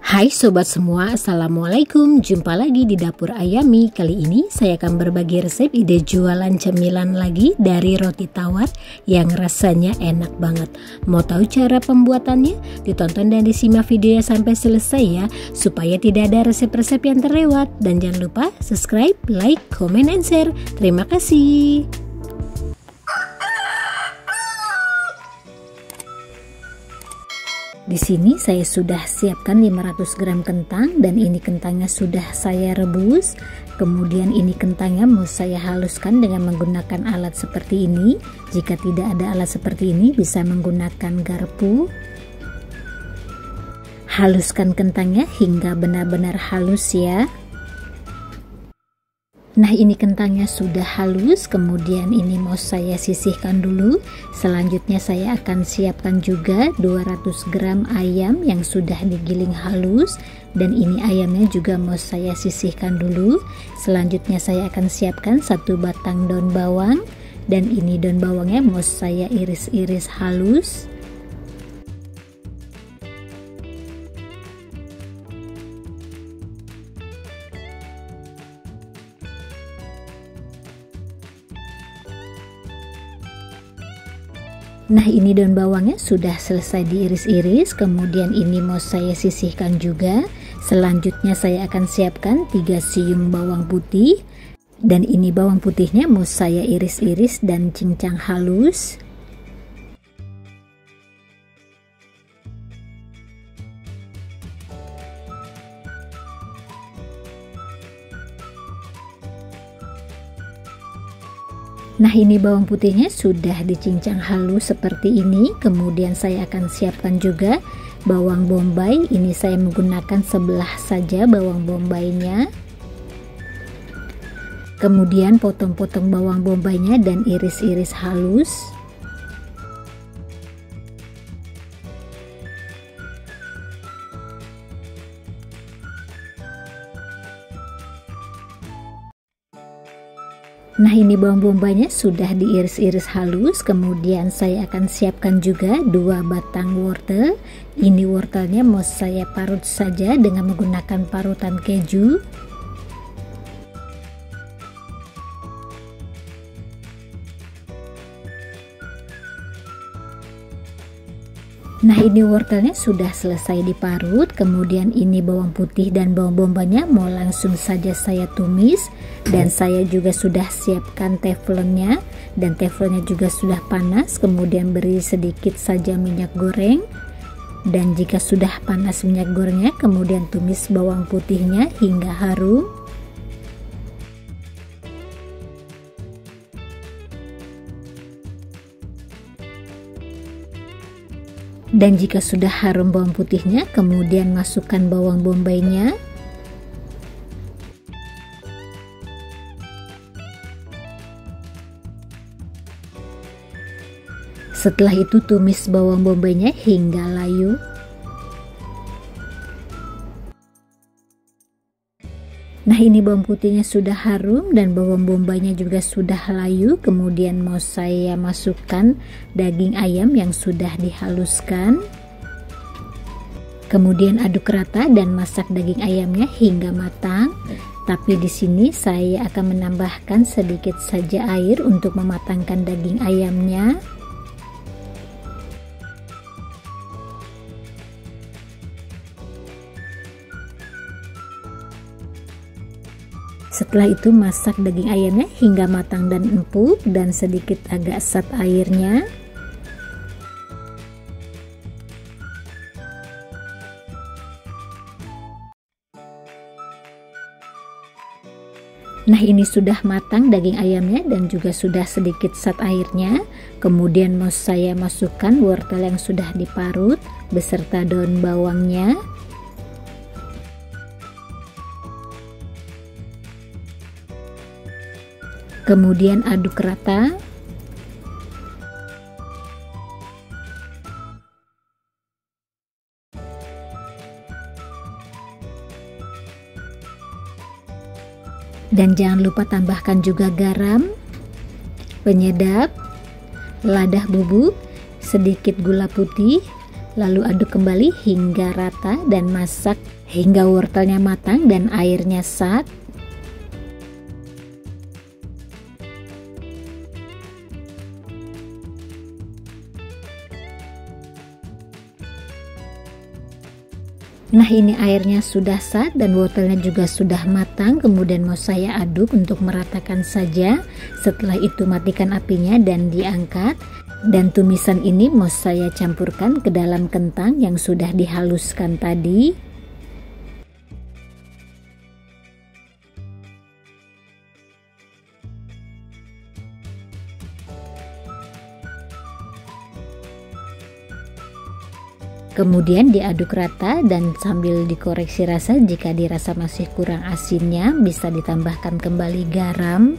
Hai sobat semua, assalamualaikum. Jumpa lagi di dapur Ayami. Kali ini saya akan berbagi resep ide jualan cemilan lagi dari roti tawar yang rasanya enak banget. Mau tahu cara pembuatannya? Ditonton dan disimak videonya sampai selesai ya, supaya tidak ada resep-resep yang terlewat. Dan jangan lupa subscribe, like, comment, and share. Terima kasih. Di sini saya sudah siapkan 500 gram kentang, dan ini kentangnya sudah saya rebus. Kemudian ini kentangnya mau saya haluskan dengan menggunakan alat seperti ini. Jika tidak ada alat seperti ini, bisa menggunakan garpu. Haluskan kentangnya hingga benar-benar halus ya. Nah, ini kentangnya sudah halus, kemudian ini mau saya sisihkan dulu. Selanjutnya saya akan siapkan juga 200 gram ayam yang sudah digiling halus, dan ini ayamnya juga mau saya sisihkan dulu. Selanjutnya saya akan siapkan 1 batang daun bawang, dan ini daun bawangnya mau saya iris-iris halus. Nah, ini daun bawangnya sudah selesai diiris-iris, kemudian ini mau saya sisihkan juga. Selanjutnya saya akan siapkan 3 siung bawang putih, dan ini bawang putihnya mau saya iris-iris dan cincang halus. Nah, ini bawang putihnya sudah dicincang halus seperti ini. Kemudian saya akan siapkan juga bawang bombay. Ini saya menggunakan sebelah saja bawang bombaynya. Kemudian potong-potong bawang bombaynya dan iris-iris halus. Nah, ini bawang bombaynya sudah diiris-iris halus. Kemudian saya akan siapkan juga 2 batang wortel. Ini wortelnya mau saya parut saja dengan menggunakan parutan keju. Nah, ini wortelnya sudah selesai diparut. Kemudian ini bawang putih dan bawang bombanya mau langsung saja saya tumis. Dan saya juga sudah siapkan teflonnya, dan teflonnya juga sudah panas. Kemudian beri sedikit saja minyak goreng, dan jika sudah panas minyak gorengnya, kemudian tumis bawang putihnya hingga harum. Dan jika sudah harum bawang putihnya, kemudian masukkan bawang bombaynya. Setelah itu tumis bawang bombaynya hingga layu. Nah, ini bawang putihnya sudah harum dan bawang bombaynya juga sudah layu. Kemudian mau saya masukkan daging ayam yang sudah dihaluskan. Kemudian aduk rata dan masak daging ayamnya hingga matang. Tapi di sini saya akan menambahkan sedikit saja air untuk mematangkan daging ayamnya. Setelah itu masak daging ayamnya hingga matang dan empuk, dan sedikit agak asat airnya. Nah, ini sudah matang daging ayamnya dan juga sudah sedikit asat airnya. Kemudian mau saya masukkan wortel yang sudah diparut beserta daun bawangnya. Kemudian aduk rata. Dan jangan lupa tambahkan juga garam, penyedap, lada bubuk, sedikit gula putih, Lalu aduk kembali hingga rata dan masak hingga wortelnya matang dan airnya sat. Nah, ini airnya sudah sat dan wortelnya juga sudah matang. Kemudian mau saya aduk untuk meratakan saja. Setelah itu matikan apinya dan diangkat. Dan tumisan ini mau saya campurkan ke dalam kentang yang sudah dihaluskan tadi. Kemudian diaduk rata dan sambil dikoreksi rasa, jika dirasa masih kurang asinnya bisa ditambahkan kembali garam.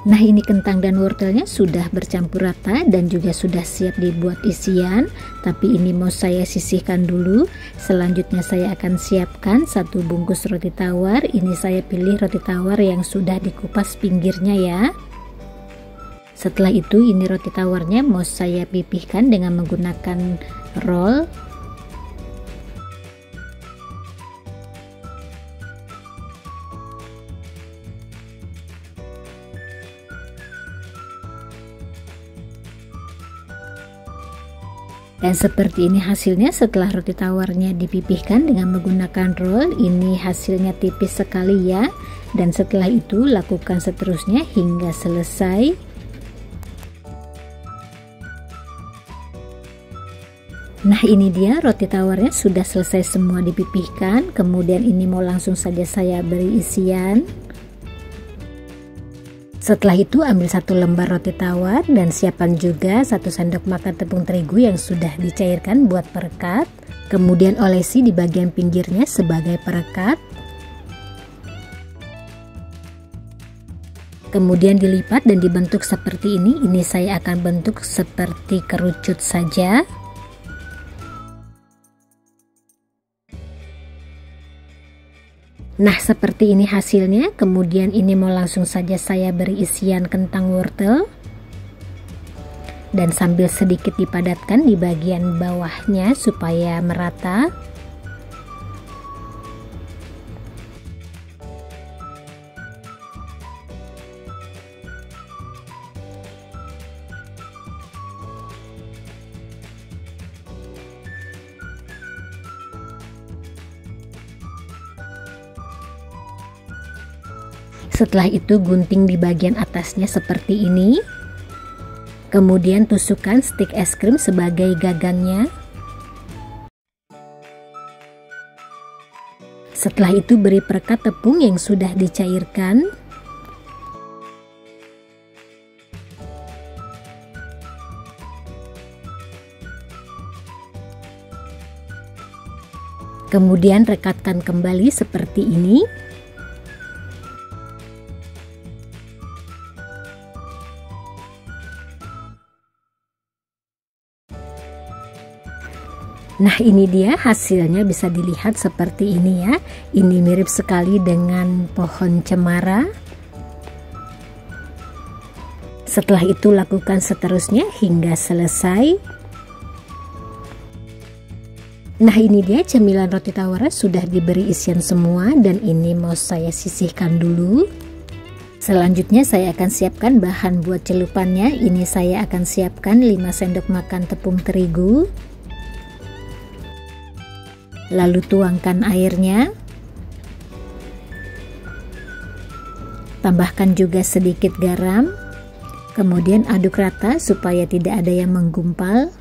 Nah, ini kentang dan wortelnya sudah bercampur rata dan juga sudah siap dibuat isian. Tapi ini mau saya sisihkan dulu. Selanjutnya saya akan siapkan 1 bungkus roti tawar. Ini saya pilih roti tawar yang sudah dikupas pinggirnya ya. Setelah itu ini roti tawarnya mau saya pipihkan dengan menggunakan roll. Dan seperti ini hasilnya setelah roti tawarnya dipipihkan dengan menggunakan roll. Ini hasilnya tipis sekali ya. Dan setelah itu lakukan seterusnya hingga selesai. Nah, ini dia roti tawarnya sudah selesai semua dipipihkan. Kemudian ini mau langsung saja saya beri isian. Setelah itu ambil 1 lembar roti tawar dan siapkan juga 1 sendok makan tepung terigu yang sudah dicairkan buat perekat. Kemudian olesi di bagian pinggirnya sebagai perekat. Kemudian dilipat dan dibentuk seperti ini. Ini saya akan bentuk seperti kerucut saja. Nah, seperti ini hasilnya. Kemudian ini mau langsung saja saya beri isian kentang wortel. Dan sambil sedikit dipadatkan di bagian bawahnya supaya merata. Setelah itu gunting di bagian atasnya seperti ini. Kemudian tusukkan stik es krim sebagai gagangnya. Setelah itu beri perekat tepung yang sudah dicairkan. Kemudian rekatkan kembali seperti ini. Nah, ini dia hasilnya, bisa dilihat seperti ini ya. Ini mirip sekali dengan pohon cemara. Setelah itu lakukan seterusnya hingga selesai. Nah, ini dia cemilan roti tawar sudah diberi isian semua dan ini mau saya sisihkan dulu. Selanjutnya saya akan siapkan bahan buat celupannya. Ini saya akan siapkan 5 sendok makan tepung terigu. Lalu tuangkan airnya. Tambahkan juga sedikit garam. Kemudian aduk rata supaya tidak ada yang menggumpal.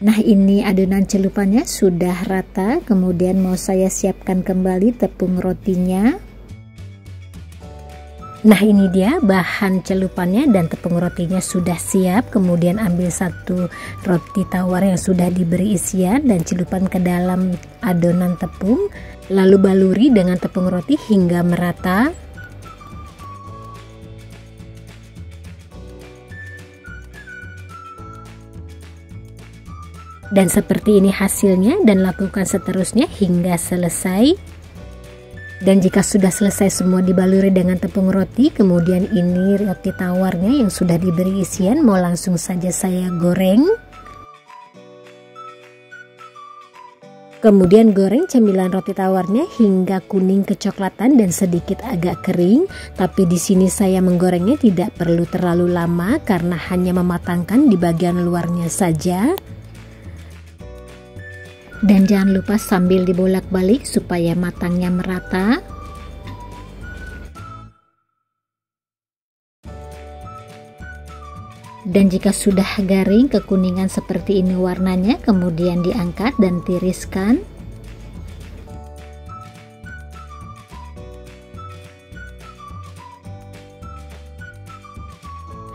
Nah, ini adonan celupannya sudah rata. Kemudian mau saya siapkan kembali tepung rotinya. Nah, ini dia bahan celupannya dan tepung rotinya sudah siap. Kemudian ambil 1 roti tawar yang sudah diberi isian dan celupkan ke dalam adonan tepung. Lalu baluri dengan tepung roti hingga merata. Dan seperti ini hasilnya, dan lakukan seterusnya hingga selesai. Dan jika sudah selesai semua dibaluri dengan tepung roti, kemudian ini roti tawarnya yang sudah diberi isian mau langsung saja saya goreng. Kemudian goreng cemilan roti tawarnya hingga kuning kecoklatan dan sedikit agak kering. Tapi di sini saya menggorengnya tidak perlu terlalu lama karena hanya mematangkan di bagian luarnya saja. Dan jangan lupa sambil dibolak-balik supaya matangnya merata. Dan jika sudah garing kekuningan seperti ini warnanya, kemudian diangkat dan tiriskan.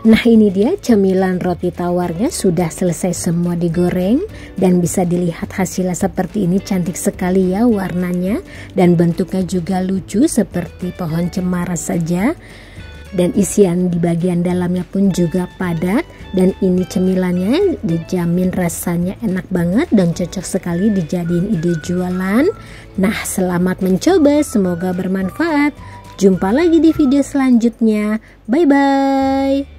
Nah, ini dia cemilan roti tawarnya sudah selesai semua digoreng, dan bisa dilihat hasilnya seperti ini, cantik sekali ya warnanya, dan bentuknya juga lucu seperti pohon cemara saja. Dan isian di bagian dalamnya pun juga padat, dan ini cemilannya dijamin rasanya enak banget dan cocok sekali dijadiin ide jualan. Nah, selamat mencoba, semoga bermanfaat. Jumpa lagi di video selanjutnya. Bye bye.